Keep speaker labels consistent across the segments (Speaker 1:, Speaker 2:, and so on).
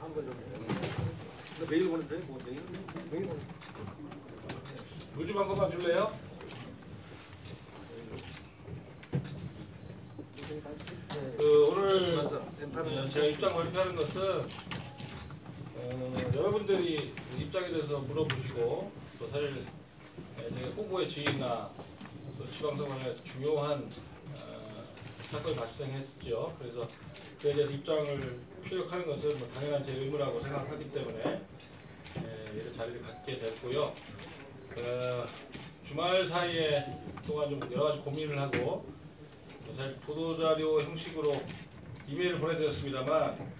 Speaker 1: 한번 좀. 메일 보는데 뭐 메일 보는.
Speaker 2: 요즘 한 것만 줄래요? 오늘 제가 입장 발표하는 것은 여러분들이 입장에 대해서 물어보시고 또 사실 제가 후보의 지위나 또 지방선거에서 중요한 사건이 발생했죠. 그래서 그에 대해서 입장을 피력하는 것은 뭐 당연한 제 의무라고 생각하기 때문에 이런 자리를 갖게 됐고요. 주말 사이에 동안 좀 여러 가지 고민을 하고 사실 보도자료 형식으로 이메일을 보내드렸습니다만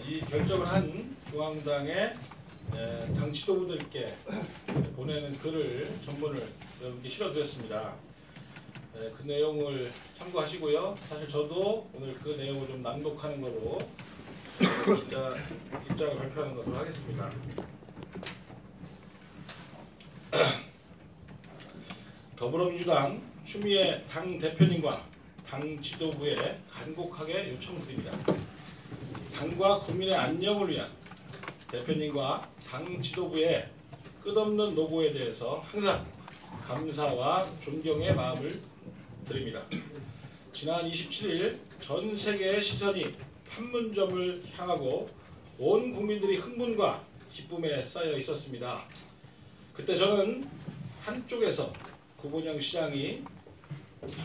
Speaker 2: 이 결정을 한 중앙당의 당 지도부들께 보내는 글을 전문을 여러분께 실어드렸습니다. 그 내용을 참고하시고요. 사실 저도 오늘 그 내용을 좀 낭독하는 거로 진짜 입장을 발표하는 것으로 하겠습니다. 더불어민주당 추미애 당 대표님과 당 지도부에 간곡하게 요청드립니다. 당과 국민의 안녕을 위한 대표님과 당 지도부의 끝없는 노고에 대해서 항상 감사와 존경의 마음을 드립니다. 지난 27일 전 세계의 시선이 판문점을 향하고 온 국민들이 흥분과 기쁨에 쌓여 있었습니다. 그때 저는 한쪽에서 구본영 시장이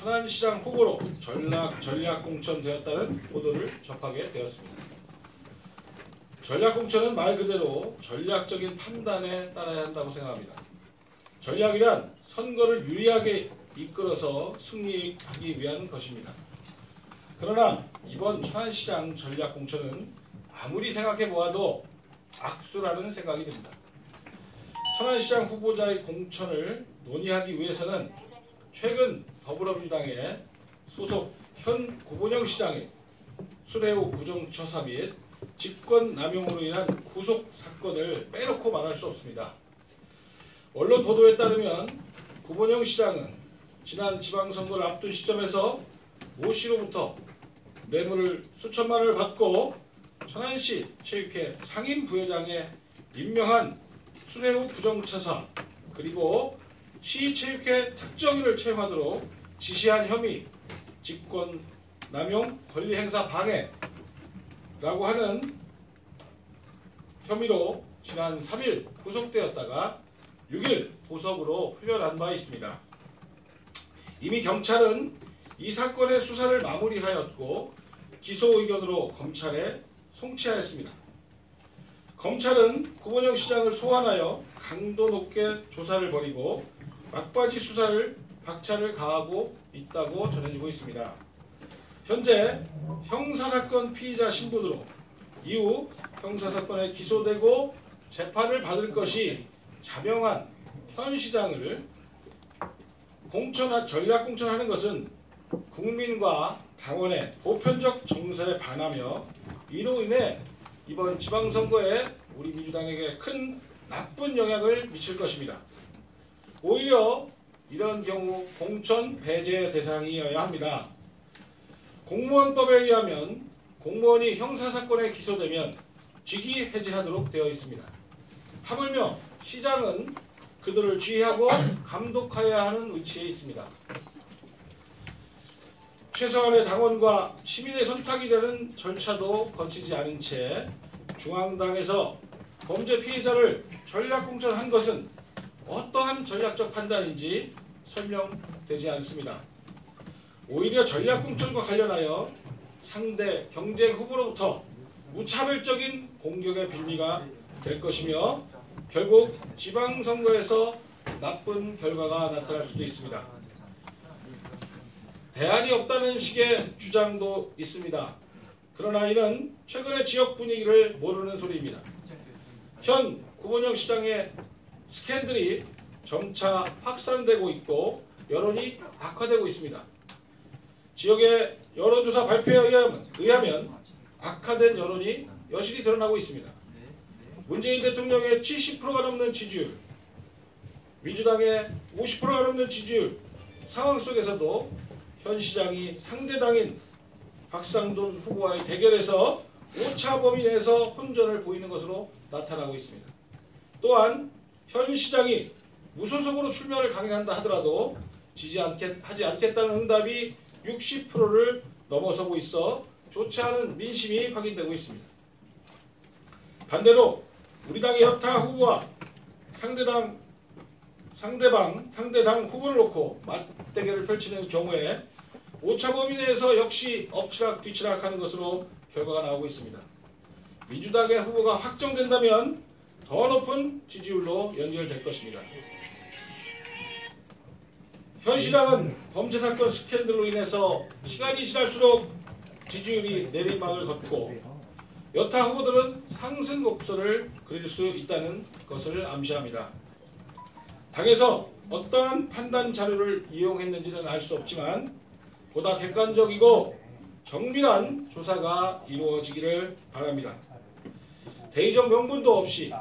Speaker 2: 천안시장 후보로 전략공천되었다는 보도를 접하게 되었습니다. 전략공천은 말 그대로 전략적인 판단에 따라야 한다고 생각합니다. 전략이란 선거를 유리하게 이끌어서 승리하기 위한 것입니다. 그러나 이번 천안시장 전략공천은 아무리 생각해보아도 악수라는 생각이 듭니다. 천안시장 후보자의 공천을 논의하기 위해서는 최근 더불어민주당의 소속 현 구본영 시장의 수레후 부정처사 및 직권남용으로 인한 구속 사건을 빼놓고 말할 수 없습니다. 언론 보도에 따르면 구본영 시장은 지난 지방선거를 앞둔 시점에서 모 씨로부터 뇌물을 수천만 원을 받고 천안시 체육회 상임부회장에 임명한 수레후 부정처사 그리고 시체육회 특정인을 채용하도록 지시한 혐의, 직권남용, 권리행사 방해라고 하는 혐의로 지난 3일 구속되었다가 6일 보석으로 풀려난 바 있습니다. 이미 경찰은 이 사건의 수사를 마무리하였고 기소 의견으로 검찰에 송치하였습니다. 검찰은 구본영 시장을 소환하여 강도 높게 조사를 벌이고 막바지 수사를 박차를 가하고 있다고 전해지고 있습니다. 현재 형사사건 피의자 신분으로 이후 형사사건에 기소되고 재판을 받을 것이 자명한 현 시장을 전략공천하는 것은 국민과 당원의 보편적 정서에 반하며 이로 인해 이번 지방선거에 우리 민주당에게 큰 나쁜 영향을 미칠 것입니다. 오히려 이런 경우 공천 배제 대상이어야 합니다. 공무원법에 의하면 공무원이 형사사건에 기소되면 직위 해제하도록 되어 있습니다. 하물며 시장은 그들을 지휘하고 감독해야 하는 위치에 있습니다. 최소한의 당원과 시민의 선탁이라는 절차도 거치지 않은 채 중앙당에서 범죄 피해자를 전략공천한 것은 어떠한 전략적 판단인지 설명되지 않습니다. 오히려 전략공천과 관련하여 상대 경쟁 후보로부터 무차별적인 공격의 빌미가 될 것이며 결국 지방선거에서 나쁜 결과가 나타날 수도 있습니다. 대안이 없다는 식의 주장도 있습니다. 그러나 이는 최근의 지역 분위기를 모르는 소리입니다. 현 구본영 시장의 스캔들이 점차 확산되고 있고 여론이 악화되고 있습니다. 지역의 여론조사 발표에 의하면 악화된 여론이 여실히 드러나고 있습니다. 문재인 대통령의 70%가 넘는 지지율, 민주당의 50%가 넘는 지지율 상황 속에서도 현 시장이 상대당인 박상돈 후보와의 대결에서 오차 범위 내에서 혼전을 보이는 것으로 나타나고 있습니다. 또한 현 시장이 무소속으로 출마를 강행한다 하더라도 하지 않겠다는 응답이 60%를 넘어서고 있어 좋지 않은 민심이 확인되고 있습니다. 반대로 우리 당의 여타 후보와 상대당 후보를 놓고 맞대결을 펼치는 경우에 오차 범위 내에서 역시 엎치락뒤치락하는 것으로 결과가 나오고 있습니다. 민주당의 후보가 확정된다면 더 높은 지지율로 연결될 것입니다. 현 시장은 범죄 사건 스캔들로 인해서 시간이 지날수록 지지율이 내리막을 걷고 여타 후보들은 상승 곡선을 그릴 수 있다는 것을 암시합니다. 당에서 어떠한 판단 자료를 이용했는지는 알 수 없지만 보다 객관적이고 정밀한 조사가 이루어지기를 바랍니다. 대의적 명분도 없이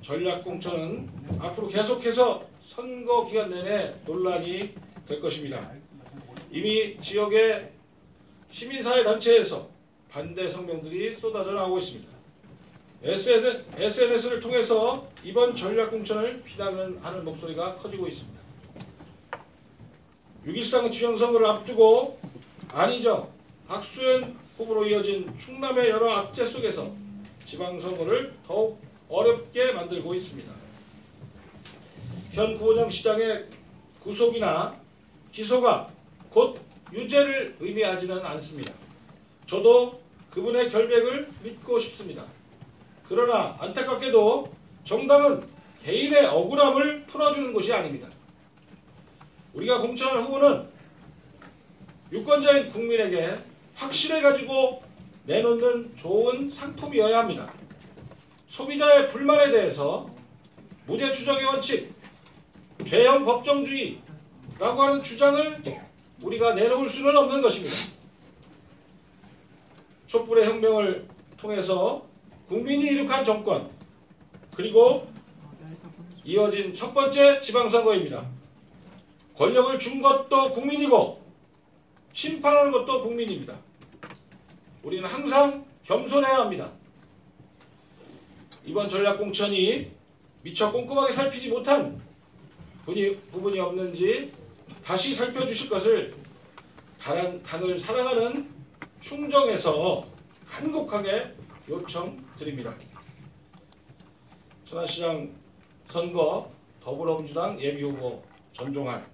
Speaker 2: 전략공천은 앞으로 계속해서 선거 기간 내내 논란이 될 것입니다. 이미 지역의 시민사회 단체에서 반대 성명들이 쏟아져 나오고 있습니다. SNS를 통해서 이번 전략공천을 비난하는 목소리가 커지고 있습니다. 6.13 지방선거를 앞두고 안희정, 박수현 후보로 이어진 충남의 여러 악재 속에서 지방선거를 더욱 어렵게 만들고 있습니다. 현 구원영 시장의 구속이나 기소가 곧 유죄를 의미하지는 않습니다. 저도 그분의 결백을 믿고 싶습니다. 그러나 안타깝게도 정당은 개인의 억울함을 풀어주는 것이 아닙니다. 우리가 공천할 후보는 유권자인 국민에게 확신을 가지고 내놓는 좋은 상품이어야 합니다. 소비자의 불만에 대해서 무죄 추정의 원칙, 죄형 법정주의라고 하는 주장을 우리가 내놓을 수는 없는 것입니다. 촛불의 혁명을 통해서 국민이 이룩한 정권, 그리고 이어진 첫 번째 지방선거입니다. 권력을 준 것도 국민이고 심판하는 것도 국민입니다. 우리는 항상 겸손해야 합니다. 이번 전략공천이 미처 꼼꼼하게 살피지 못한 부분이 없는지 다시 살펴주실 것을 당을 사랑하는 충정에서 간곡하게 요청드립니다. 천안시장 선거 더불어민주당 예비후보 전종환.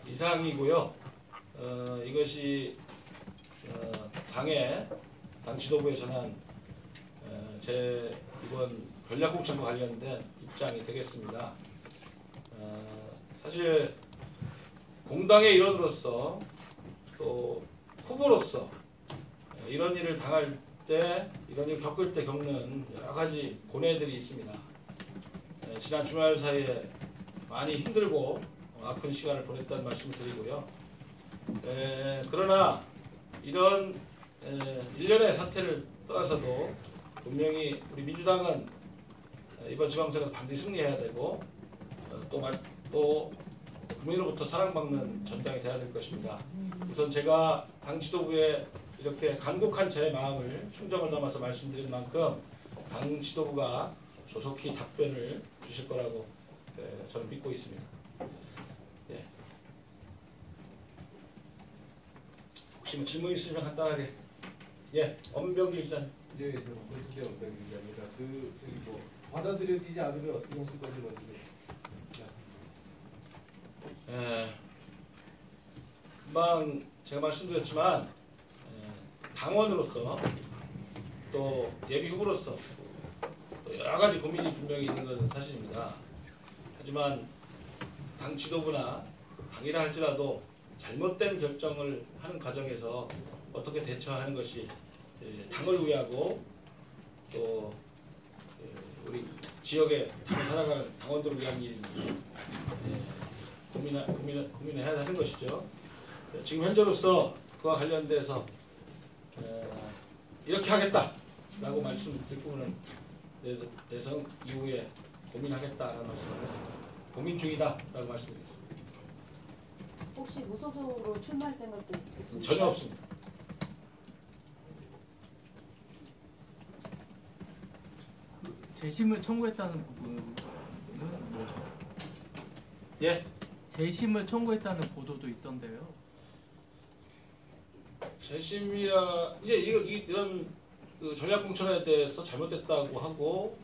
Speaker 2: 이상이고요. 이것이 당 지도부에 전한 제 이번 전략공천과 관련된 입장이 되겠습니다. 사실 공당의 일원으로서 또 후보로서 이런 일을 당할 때, 이런 일을 겪을 때 겪는 여러 가지 고뇌들이 있습니다. 지난 주말 사이에 많이 힘들고 아픈 시간을 보냈다는 말씀을 드리고요. 그러나 이런 일련의 사태를 떠나서도 분명히 우리 민주당은 이번 지방선거 반드시 승리해야 되고 또 국민으로부터 사랑받는 전당이 되어야 될 것입니다. 우선 제가 당 지도부에 이렇게 간곡한 제 마음을 충정을 담아서 말씀드린 만큼 당 지도부가 조속히 답변을 주실 거라고 저는 믿고 있습니다. 혹시 뭐 질문 있으면 간단하게. 엄병길 기자님.
Speaker 3: 네, 저는 권투대 엄병길 기자입니다. 받아들여지지 않으면 어떻게 하실 건지 먼저.
Speaker 2: 금방 제가 말씀드렸지만 당원으로서 또 예비 후보로서 또 여러 가지 고민이 분명히 있는 것은 사실입니다. 하지만 당 지도부나 당이라 할지라도 잘못된 결정을 하는 과정에서 어떻게 대처하는 것이 당을 위하고 또 우리 지역의 당을 살아가는 당원들을 위한 일인지 고민을 해야 하는 것이죠. 지금 현재로서 그와 관련돼서 이렇게 하겠다라고 말씀드릴 부분은 대선 이후에 고민하겠다라는 말씀을 고민 중이다라고 말씀드리겠습니다.
Speaker 4: 혹시 무소속으로 출마할 생각도 있으신가요?
Speaker 2: 전혀 없습니다.
Speaker 5: 재심을 청구했다는 부분은 뭐죠?
Speaker 2: 예,
Speaker 5: 재심을 청구했다는 보도도 있던데요.
Speaker 2: 재심이라 이제 이런 그 전략 공천에 대해서 잘못됐다고 하고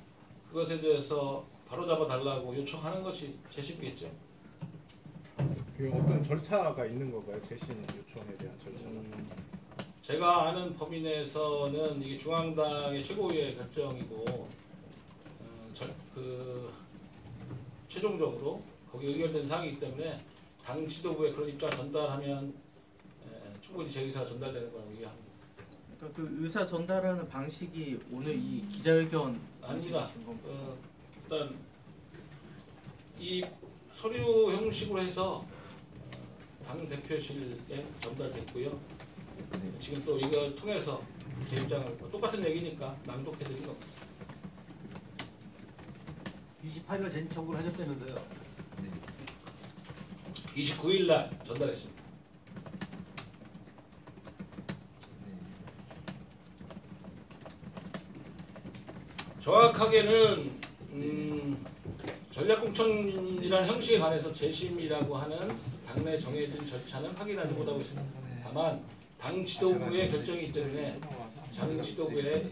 Speaker 2: 그것에 대해서 바로잡아 달라고 요청하는 것이 재심이겠죠.
Speaker 6: 그 어떤 절차가 있는 건가요? 재심 요청에 대한 절차가?
Speaker 2: 제가 아는 범위 내에서는 이게 중앙당의 최고위의 결정이고 최종적으로 거기 의결된 사항이기 때문에 당 지도부에 그런 입장을 전달하면 충분히 제 의사가 전달되는 거라고 얘기합니다.
Speaker 5: 그러니까 그 의사 전달하는 방식이 오늘 이 기자회견
Speaker 2: 아닙니다.
Speaker 5: 방식이신 건가요?
Speaker 2: 일단 이 서류 형식으로 해서 당 대표실에 전달됐고요. 지금 또 이걸 통해서 제 입장을 똑같은 얘기니까 낭독해드린 겁니다.
Speaker 1: 28일 재심 청구를 하셨다면서요?
Speaker 2: 29일 날 전달했습니다. 정확하게는 전략공천이라는 형식에 관해서 재심이라고 하는 당내 정해진 절차는 확인하지 못하고 있습니다. 다만 당 지도부의 결정이기 때문에 당 지도부에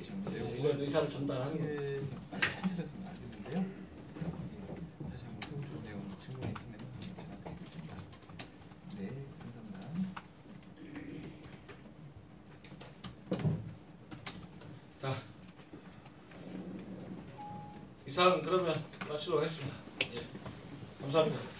Speaker 2: 이런 의사를 전달하는 겁니다.
Speaker 7: 다시 한번 소정 내용 질문 있으면 전화드리겠습니다. 네, 감사합니다.
Speaker 2: 자, 이상 그러면 마치도록 하겠습니다. 예, 감사합니다.